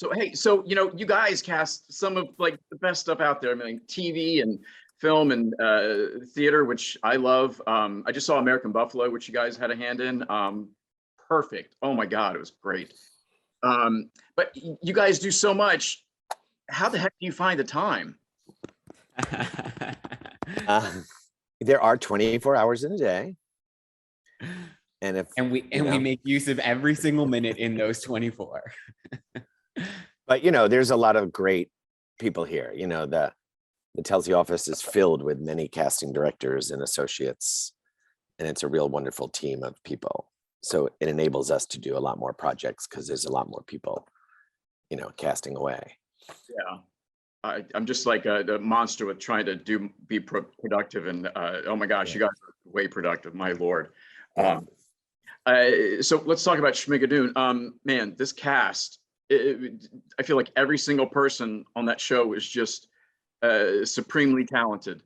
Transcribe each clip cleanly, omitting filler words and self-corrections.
So, hey, so, you guys cast some of like the best stuff out there. I mean, TV and film and theater, which I love. I just saw American Buffalo, which you guys had a hand in. Perfect. Oh my God, it was great. But you guys do so much. How the heck do you find the time? There are 24 hours in a day. And we make use of every single minute in those 24. But there's a lot of great people here. The Telsey office is filled with many casting directors and associates, and it's a real wonderful team of people. So it enables us to do a lot more projects because there's a lot more people, casting away. Yeah. I'm just like a monster with trying to be productive, and oh my gosh, you guys are way productive, my Lord. So let's talk about Schmigadoon. Man, this cast, I feel like every single person on that show is just supremely talented.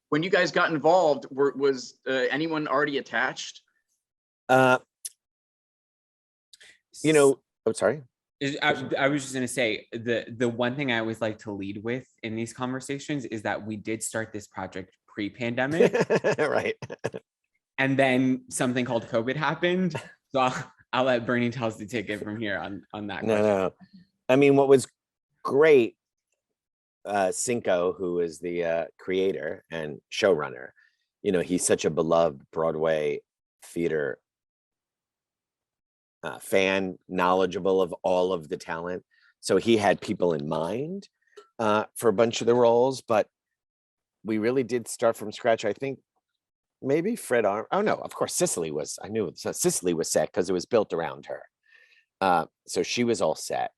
When you guys got involved, was anyone already attached? I'm sorry. I was just going to say, the one thing I always like to lead with in these conversations is that we did start this project pre-pandemic. Right. And then something called COVID happened. So I'll let Bernie tell us to take it from here on that. No. I mean, what was great, Cinco, who is the creator and showrunner, he's such a beloved Broadway theater fan, knowledgeable of all of the talent. So he had people in mind for a bunch of the roles, but we really did start from scratch. I think maybe Fred oh no, of course Cicely was, I knew Cicely was set because it was built around her. So she was all set.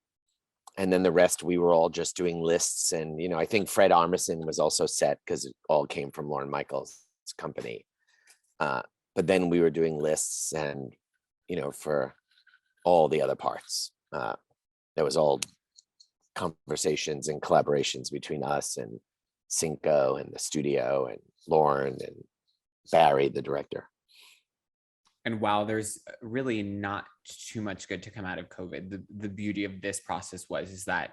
And then the rest, we were all just doing lists. And, I think Fred Armisen was also set because it all came from Lorne Michaels' company. But then we were doing lists and, for all the other parts, there was all conversations and collaborations between us and Cinco and the studio and Lorne and Barry, the director. And while there's really not too much good to come out of COVID, the beauty of this process is that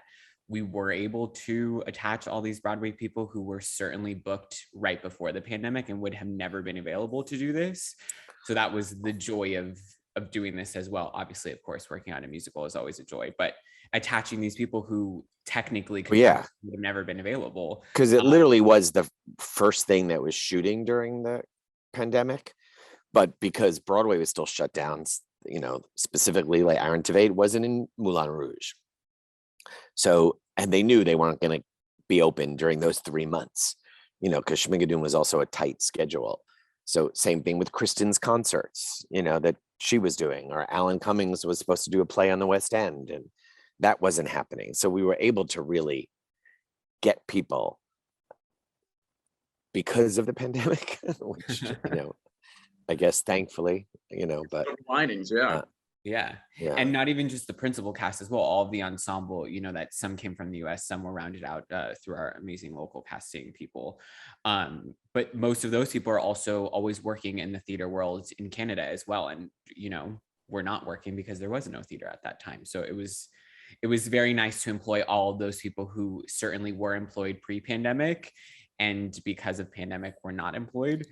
we were able to attach all these Broadway people who were certainly booked right before the pandemic and would have never been available to do this. So that was the joy of doing this as well. Obviously, of course, working on a musical is always a joy, but attaching these people who technically would have never been available. Because it literally was the first thing that was shooting during the pandemic. But because Broadway was still shut down, specifically like Aaron Tveit wasn't in Moulin Rouge. So, and they knew they weren't going to be open during those 3 months, because Schmigadoon was also a tight schedule. So same thing with Kristen's concerts, that she was doing, or Alan Cummings was supposed to do a play on the West End, and that wasn't happening. So we were able to really get people because of the pandemic, which, I guess thankfully, but findings, yeah. And not even just the principal cast as well, all of the ensemble, that some came from the US, some were rounded out through our amazing local casting people. But most of those people are also always working in the theater world in Canada as well. And, we're not working because there was no theater at that time. So it was very nice to employ all of those people who certainly were employed pre-pandemic, and because of pandemic, were not employed.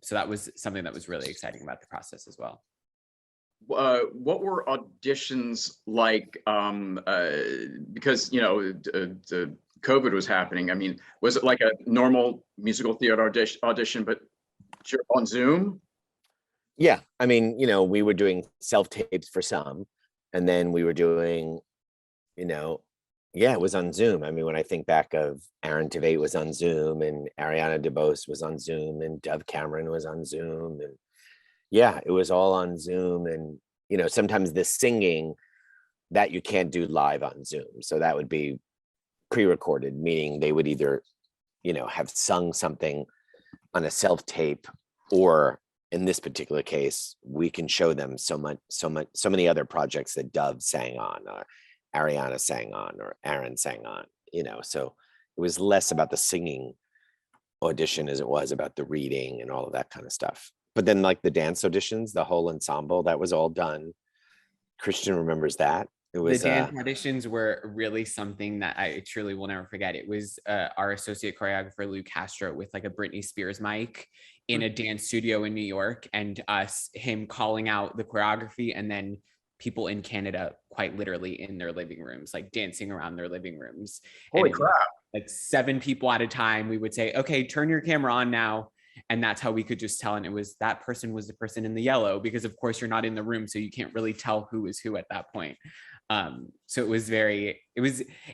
So that was something that was really exciting about the process as well. What were auditions like? Because the COVID was happening. I mean, was it like a normal musical theater audition, but you're on Zoom? Yeah, I mean, we were doing self-tapes for some, and then we were doing, it was on Zoom. I mean, when I think back of Aaron Tveit was on Zoom, and Ariana DeBose was on Zoom, and Dove Cameron was on Zoom, and it was all on Zoom. And sometimes the singing that you can't do live on Zoom, so that would be pre-recorded, meaning they would either have sung something on a self-tape, or in this particular case, we can show them so many other projects that Dove sang on, or Ariana sang on, or Aaron sang on, so it was less about the singing audition as it was about the reading and all of that kind of stuff. But then like the dance auditions, the whole ensemble, that was all done. Kristian remembers that. It was the dance auditions were really something that I truly will never forget. It was our associate choreographer Lou Castro with like a Britney Spears mic in a dance studio in New York, and him calling out the choreography, and then people in Canada quite literally in their living rooms, like dancing around their living rooms. Holy And crap. like 7 people at a time, we would say, okay, turn your camera on now. And that's how we could just tell. And it was that person was the person in the yellow, because of course you're not in the room, so you can't really tell who is who at that point. So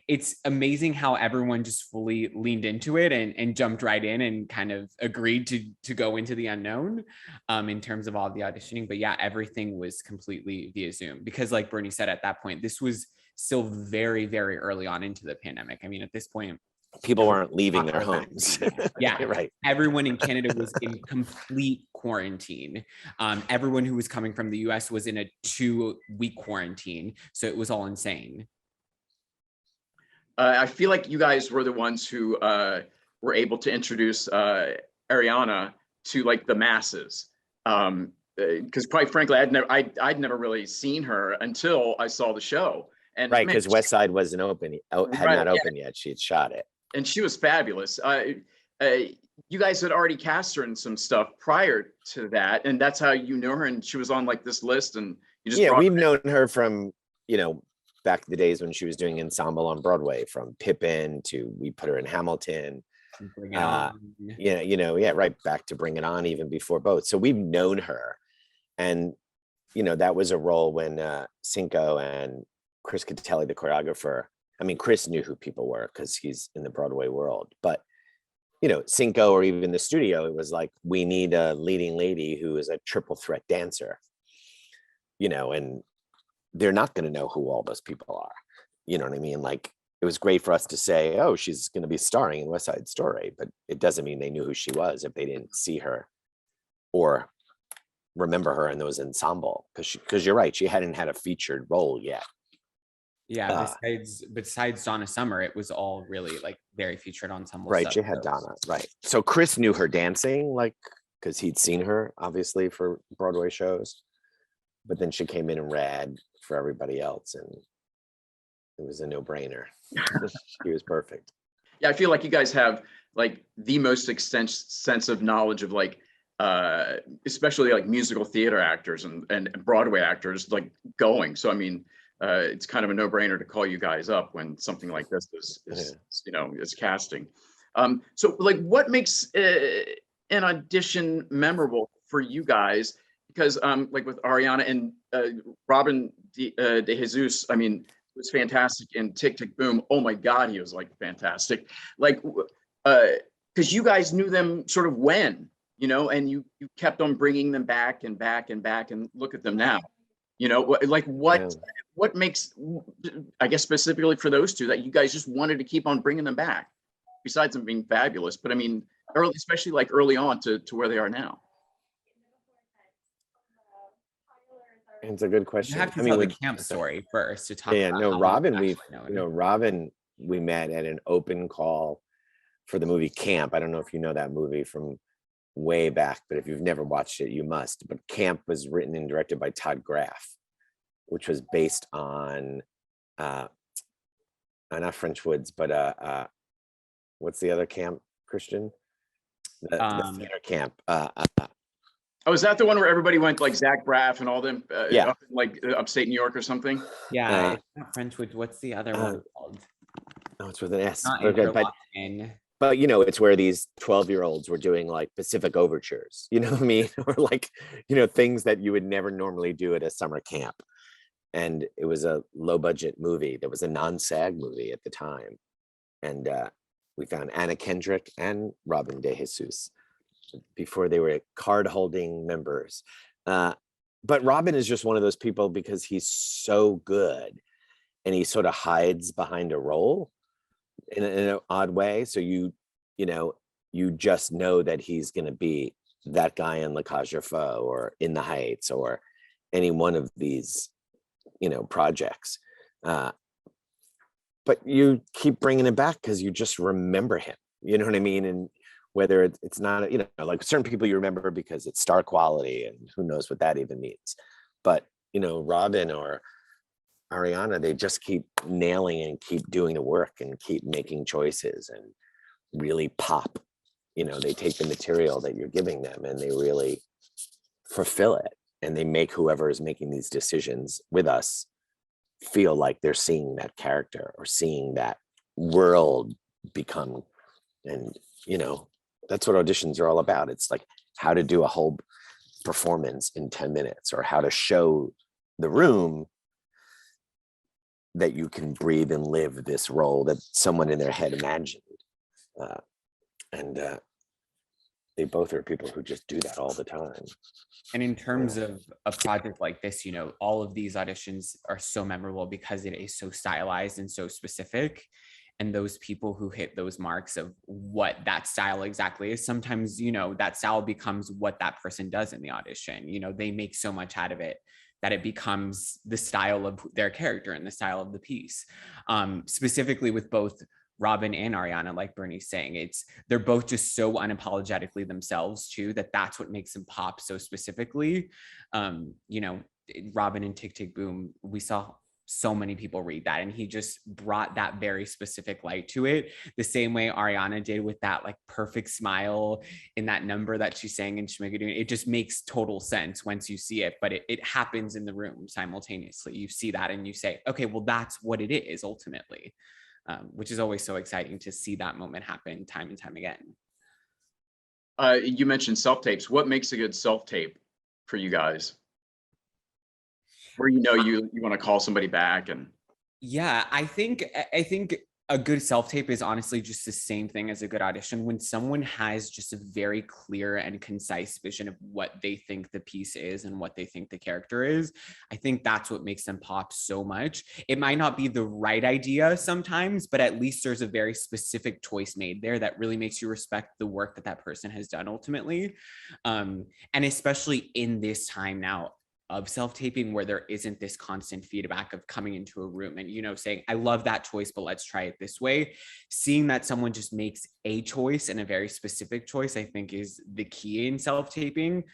it's amazing how everyone just fully leaned into it and jumped right in and kind of agreed to go into the unknown in terms of all the auditioning. But yeah, everything was completely via Zoom, because like Bernie said, at that point, this was still very, very early on into the pandemic. I mean, at this point, people weren't leaving their homes. Yeah, right. Everyone in Canada was in complete quarantine. Everyone who was coming from the US was in a 2-week quarantine. So it was all insane. I feel like you guys were the ones who were able to introduce Ariana to like the masses. Because quite frankly, I'd never really seen her until I saw the show. And right, because West Side wasn't open, had not opened yet. She had shot it. And she was fabulous. You guys had already cast her in some stuff prior to that, and that's how you know her. And she was on like this list, and you just we've known her from back in the days when she was doing ensemble on Broadway, from Pippin to we put her in Hamilton. Right back to Bring It On, even before both. So we've known her, and that was a role when Cinco and Chris Catelli, the choreographer. I mean, Chris knew who people were because he's in the Broadway world, but Cinco or even the studio, it was like, we need a leading lady who is a triple threat dancer, and they're not going to know who all those people are. You know what I mean? Like, it was great for us to say, oh, she's going to be starring in West Side Story, but it doesn't mean they knew who she was if they didn't see her or remember her in those ensemble. Because you're right, she hadn't had a featured role yet. Yeah, besides Donna Summer, it was all really like very featured ensemble. Right, stuff, she had Donna, right. So Chris knew her dancing, like, because he'd seen her obviously for Broadway shows, but then she came in and read for everybody else, and it was a no-brainer. She was perfect. Yeah, I feel like you guys have like the most extensive knowledge of like especially like musical theater actors and Broadway actors like going. So I mean, it's kind of a no-brainer to call you guys up when something like this is casting. So like, what makes an audition memorable for you guys? Because like with Ariana and Robin De Jesus, I mean, it was fantastic in Tick Tick Boom. Oh my God, he was like fantastic. Like, because you guys knew them sort of when, and you kept on bringing them back and back and back, and look at them now. Like what makes, I guess specifically for those two, that you guys just wanted to keep on bringing them back, besides them being fabulous, but I mean, especially like early on to where they are now. It's a good question. You have to tell the camp story first to talk about Robin, Robin, we met at an open call for the movie Camp. I don't know if you know that movie from way back, but if you've never watched it, you must. But Camp was written and directed by Todd Graff, which was based on not French Woods, but what's the other camp, Kristian? The theater camp. Oh, is that the one where everybody went, like Zach Braff and all them? Yeah. Up in, like upstate New York or something? Yeah, it's not French Woods. What's the other one called? No, it's with an S. Not but it's where these 12-year-olds were doing like Pacific overtures, you know what I mean? Or like, things that you would never normally do at a summer camp. And it was a low budget movie. There was a non-SAG movie at the time. And we found Anna Kendrick and Robin De Jesus before they were card holding members. But Robin is just one of those people because he's so good and he sort of hides behind a role in an odd way. So you just know that he's going to be that guy in La Cage aux Folles or In the Heights or any one of these, projects. But you keep bringing him back because you just remember him, you know what I mean? And whether it's not, like certain people you remember because it's star quality and who knows what that even means. But, Robin or Ariana, they just keep nailing and keep doing the work and keep making choices and really pop. You know, they take the material that you're giving them and they really fulfill it. And they make whoever is making these decisions with us feel like they're seeing that character or seeing that world become. And, you know, that's what auditions are all about. It's like how to do a whole performance in 10 minutes or how to show the room that you can breathe and live this role that someone in their head imagined. And they both are people who just do that all the time. And in terms of a project like this, you know, all of these auditions are so memorable because it is so stylized and so specific. And those people who hit those marks of what that style exactly is, sometimes, you know, that style becomes what that person does in the audition. You know, they make so much out of it that it becomes the style of their character and the style of the piece. Specifically with both Robin and Ariana, like Bernie's saying, they're both just so unapologetically themselves too, that's what makes them pop so specifically. You know, Robin and Tick Tick Boom, we saw so many people read that, and he just brought that very specific light to it, the same way Ariana did with that like perfect smile in that number that she sang in Schmigadoon. It just makes total sense once you see it, but it happens in the room simultaneously. You see that and you say, okay, well, that's what it is ultimately, which is always so exciting to see that moment happen time and time again. You mentioned self-tapes. What makes a good self-tape for you guys? Where you know you want to call somebody back and yeah, I think a good self-tape is honestly just the same thing as a good audition. When someone has just a very clear and concise vision of what they think the piece is and what they think the character is, I think that's what makes them pop so much. It might not be the right idea sometimes, but at least there's a very specific choice made there that really makes you respect the work that person has done ultimately. And especially in this time now of self-taping where there isn't this constant feedback of coming into a room and, you know, saying, I love that choice, but let's try it this way. Seeing that someone just makes a choice and a very specific choice, I think is the key in self-taping,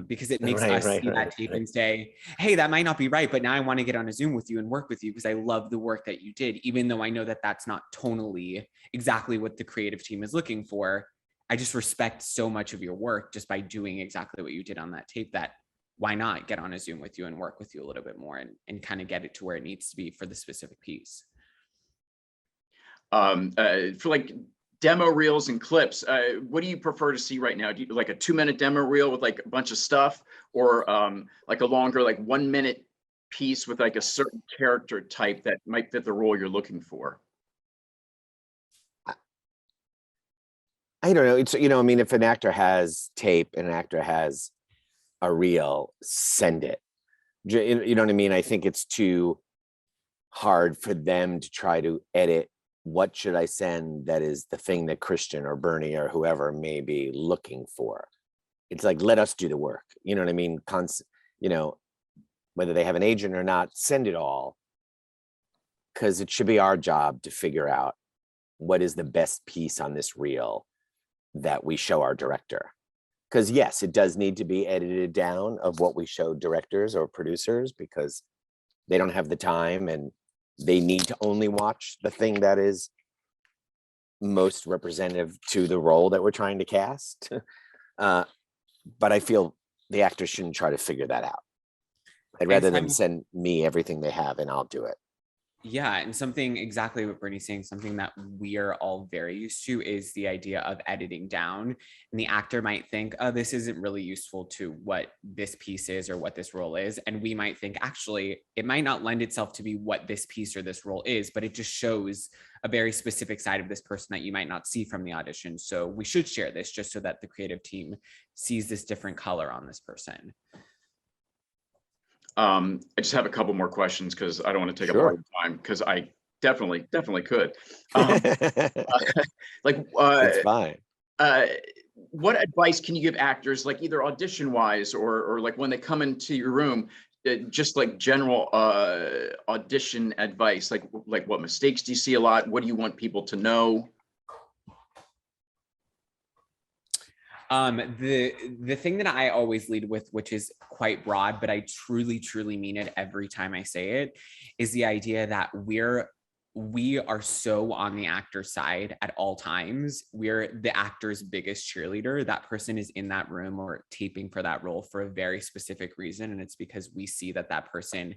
because it makes us see that tape and say, hey, that might not be right, but now I want to get on a Zoom with you and work with you because I love the work that you did, even though I know that that's not tonally exactly what the creative team is looking for. I just respect so much of your work just by doing exactly what you did on that tape that why not get on a Zoom with you and work with you a little bit more and kind of get it to where it needs to be for the specific piece. For like demo reels and clips, what do you prefer to see right now? Do you like a 2-minute demo reel with like a bunch of stuff, or like a longer, like 1-minute piece with like a certain character type that might fit the role you're looking for? I don't know. It's, you know, I mean, if an actor has tape and an actor has a reel, send it. You know what I mean? I think it's too hard for them to try to edit. What should I send that is the thing that Kristian or Bernie or whoever may be looking for? It's like, let us do the work. You know what I mean? You know, whether they have an agent or not, send it all. Because it should be our job to figure out what is the best piece on this reel that we show our director. Because yes, it does need to be edited down of what we show directors or producers because they don't have the time and they need to only watch the thing that is most representative to the role that we're trying to cast. But I feel the actors shouldn't try to figure that out. I'd rather them send me everything they have and I'll do it. Yeah, and something exactly what Bernie's saying, something that we are all very used to is the idea of editing down. And the actor might think, oh, this isn't really useful to what this piece is or what this role is. And we might think, actually, it might not lend itself to be what this piece or this role is, but it just shows a very specific side of this person that you might not see from the audition. So we should share this just so that the creative team sees this different color on this person. I just have a couple more questions because I don't want to take up a lot of time because I definitely could. It's fine. What advice can you give actors, like either audition wise or like when they come into your room, just like general audition advice, like what mistakes do you see a lot? What do you want people to know? The thing that I always lead with, which is quite broad, but I truly mean it every time I say it, is the idea that we are so on the actor's side at all times. We're the actor's biggest cheerleader. That person is in that room or taping for that role for a very specific reason. And it's because we see that that person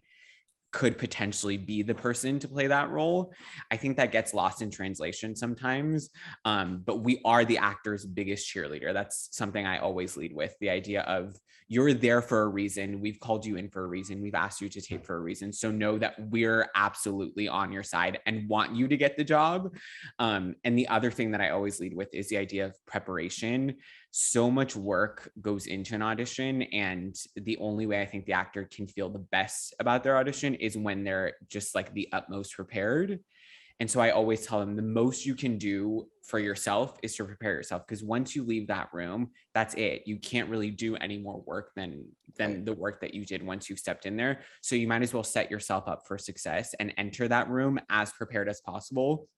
could potentially be the person to play that role. I think that gets lost in translation sometimes, but we are the actor's biggest cheerleader. That's something I always lead with, the idea of you're there for a reason. We've called you in for a reason. We've asked you to tape for a reason. So know that we're absolutely on your side and want you to get the job. And the other thing that I always lead with is the idea of preparation. So much work goes into an audition, and the only way I think the actor can feel the best about their audition is when they're just like the utmost prepared. And so I always tell them the most you can do for yourself is to prepare yourself, because once you leave that room, that's it. You can't really do any more work than the work that you did once you stepped in there. So you might as well set yourself up for success and enter that room as prepared as possible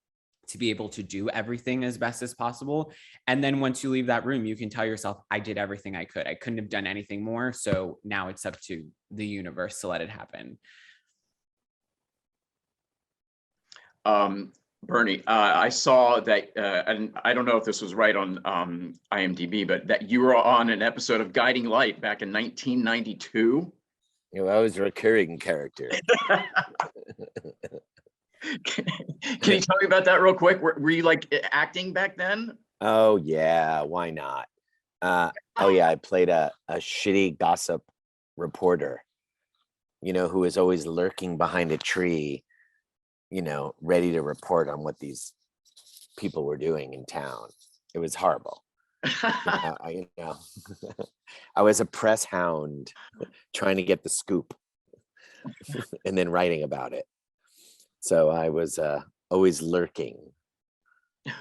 to be able to do everything as best as possible. And then once you leave that room, you can tell yourself, I did everything I could. I couldn't have done anything more. So now it's up to the universe to let it happen. Bernie, I saw that, and I don't know if this was right on IMDb, but that you were on an episode of Guiding Light back in 1992. You know, I was a recurring character. Can you tell me about that real quick? Were you like acting back then? Oh yeah, why not? Oh yeah, I played a shitty gossip reporter, you know, who was always lurking behind a tree, you know, ready to report on what these people were doing in town. It was horrible. You know, I was a press hound trying to get the scoop and then writing about it. So I was always lurking. It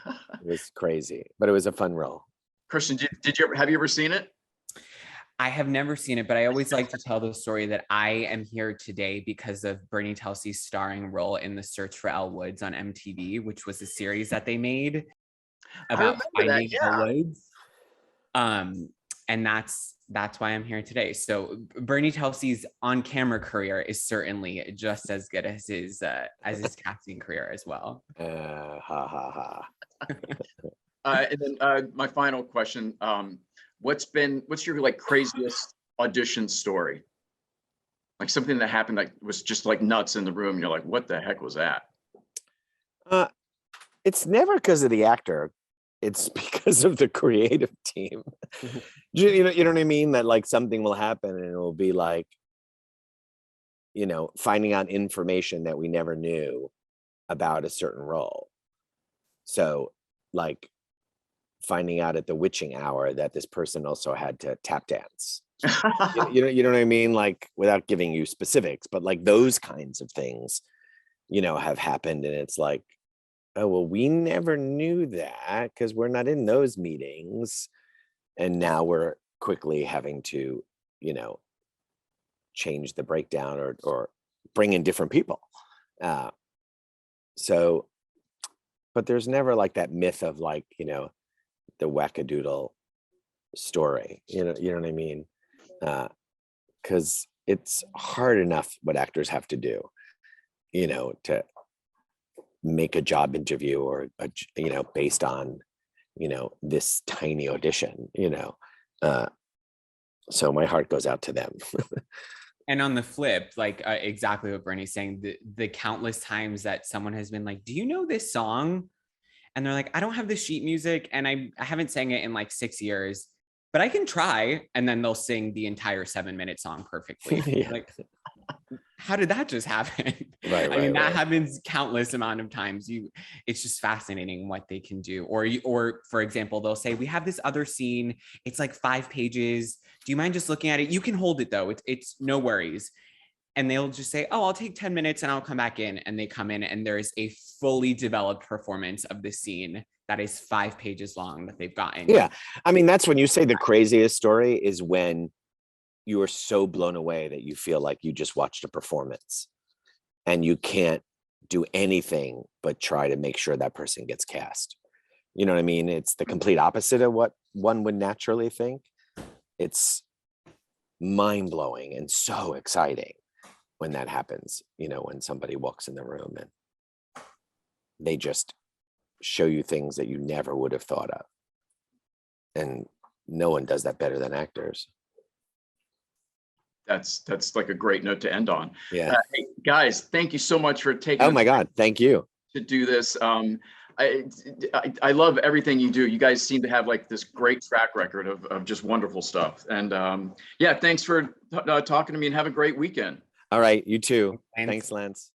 was crazy, but it was a fun role. Kristian, have you ever seen it? I have never seen it, but I always like to tell the story that I am here today because of Bernie Telsey's starring role in The Search for Elle Woods on MTV, which was a series that they made about finding Elle Woods. And that's why I'm here today. So Bernie Telsey's on-camera career is certainly just as good as his casting career as well. And then my final question: what's your like craziest audition story? Like something that happened that was just like nuts in the room. You're like, what the heck was that? It's never because of the actor. It's because of the creative team. You know what I mean? That like something will happen and it will be like, you know, finding out information that we never knew about a certain role. So like finding out at the witching hour that this person also had to tap dance. You know what I mean? Like without giving you specifics, but like those kinds of things, you know, have happened. And it's like, oh, well, we never knew that because we're not in those meetings. And now we're quickly having to, you know, change the breakdown or bring in different people. So, but there's never like that myth of like, you know, the wackadoodle story, you know what I mean? Because it's hard enough what actors have to do, you know, to make a job interview or you know, based on, you know, this tiny audition, you know. So my heart goes out to them. And on the flip, like exactly what Bernie's saying, the countless times that someone has been like, do you know this song? And they're like, I don't have the sheet music and I haven't sang it in like 6 years, but I can try. And then they'll sing the entire 7-minute song perfectly. Yeah. Like, how did that just happen? Right, I mean, that right. happens countless amount of times. It's just fascinating what they can do. Or for example, they'll say, we have this other scene. It's like 5 pages. Do you mind just looking at it? You can hold it though. It's no worries. And they'll just say, oh, I'll take 10 minutes and I'll come back in. And they come in and there is a fully developed performance of the scene that is 5 pages long that they've gotten. Yeah. I mean, that's when you say the craziest story is when you are so blown away that you feel like you just watched a performance and you can't do anything but try to make sure that person gets cast. You know what I mean? It's the complete opposite of what one would naturally think. It's mind-blowing and so exciting when that happens, you know, when somebody walks in the room and they just show you things that you never would have thought of. And no one does that better than actors. That's like a great note to end on. Yeah. Hey, guys, thank you so much for taking. Oh my God, thank you. To do this. I love everything you do. You guys seem to have like this great track record of just wonderful stuff. And yeah, thanks for talking to me, and have a great weekend. All right, you too. Thanks. Thanks, Lance.